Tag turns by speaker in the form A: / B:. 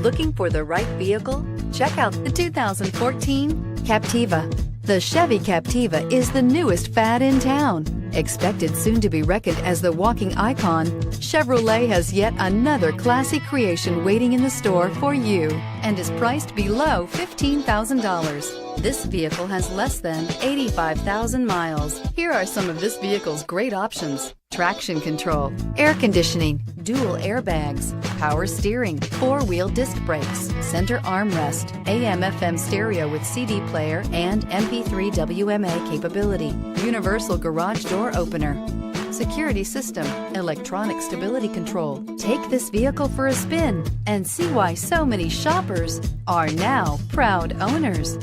A: Looking for the right vehicle? Check out the 2014 Captiva. The Chevy Captiva is the newest fad in town. Expected soon to be reckoned as the walking icon, Chevrolet has yet another classy creation waiting in the store for you and is priced below $15,000. This vehicle has less than 85,000 miles. Here are some of this vehicle's great options: traction control, air conditioning, dual airbags, power steering, four-wheel disc brakes, center armrest, AM/FM stereo with CD player and MP3 WMA capability, universal garage door opener, security system, electronic stability control. Take this vehicle for a spin and see why so many shoppers are now proud owners.